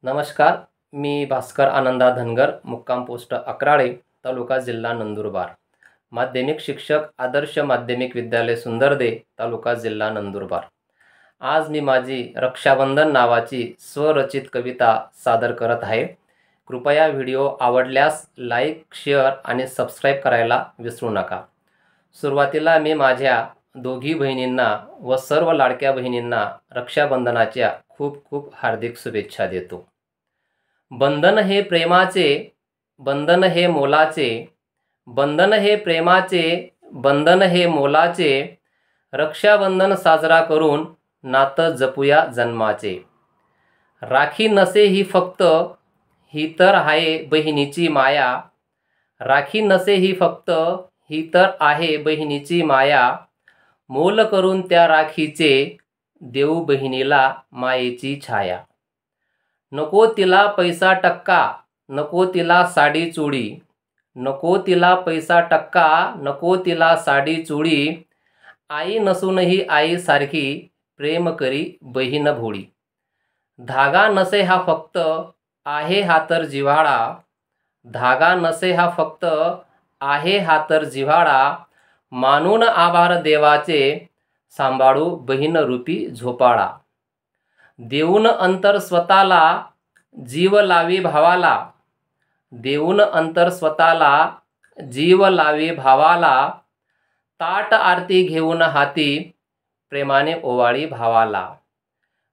नमस्कार, मी भास्कर आनंदा धनगर, मुक्काम पोस्ट अक्राळे, तालुका जिल्हा नंदुरबार. माध्यमिक शिक्षक, आदर्श माध्यमिक विद्यालय सुंदरदे, तालुका जिल्हा नंदुरबार. आज मी माझी रक्षाबंधन नावाची स्वरचित कविता सादर करत आहे. कृपया व्हिडिओ आवडल्यास लाईक, शेअर आणि सबस्क्राईब करायला विसरू नका. सुरुवातीला मी माझ्या दोघी बहिणींना व सर्व लाडक्या बहिणींना रक्षाबंधनाच्या खूप खूप हार्दिक शुभेच्छा देतो. बंधन हे प्रेमाचे, बंधन हे मोलाचे, बंधन हे प्रेमाचे, बंधन हे मोलाचे. रक्षाबंधन साजरा करून नातं जपूया जन्माचे. राखी नसे ही फक्त, ही तर आहे बहिणीची माया. राखी नसे ही फक्त, ही तर आहे बहिणीची माया. मोल करून त्या राखीचे, देऊ बहिणीला मायेची छाया. नको तिला पैसा टक्का, नको तिला साडी चुडी, नको तिला पैसा टक्का, नको तिला साडी चुडी. आई नसूनही आईसारखी प्रेम करी बहीण भोळी. धागा नसे हा फक्त, आहे हा तर जिव्हाळा. धागा नसे हा फक्त, आहे हा तर जिव्हाळा. मानून आभार देवाचे, सांभाळू बहीण रूपी झोपाळा. देऊन अंतर स्वतःला, जीव लावी भावाला. देऊन अंतर स्वतःला, जीव लावी भावाला. ताट आरती घेऊन हाती, प्रेमाने ओवाळी भावाला.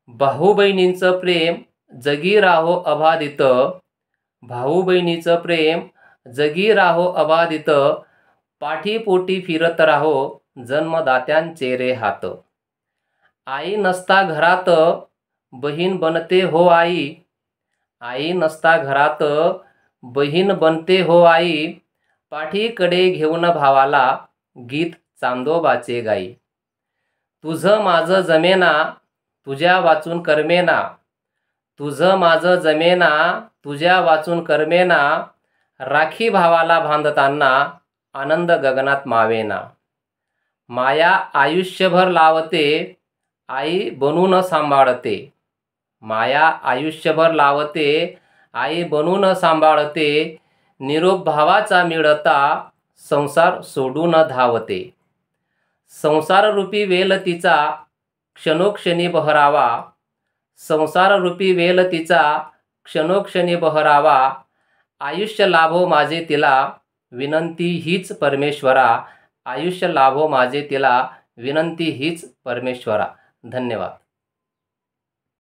भाऊ बहिणींचं प्रेम जगी राहो अबाधित. भाऊ बहिणीचं प्रेम जगी राहो अबाधित. पाठीपोटी फिरत राहो जन्मदात्यांचे रे हात. आई नसता घरात, बहीण बनते हो आई. आई नसता घरात, बहीण बनते हो आई. पाठीकडे घेऊन भावाला, गीत चांदोबाचे गाई. तुझं माझं जमेना, तुझ्या वाचून करमेना. तुझं माझं जमेना, तुझ्या वाचून करमेना. राखी भावाला बांधताना, आनंद गगनात मावेना. माया आयुष्यभर लावते, आई बनून सांभाळते. माया आयुष्यभर लावते, आई बनून सांभाळते. निरोप भावाचा मिळता, संसार सोडून धावते. संसाररूपी वेल तिचा, क्षणोक्षणी बहरावा. संसाररूपी वेल तिचा, क्षणोक्षणी बहरावा. आयुष्य लाभो माझे तिला, विनंती हीच परमेश्वरा. आयुष्य लाभो माझे तिला, विनंती हीच परमेश्वरा. धन्यवाद.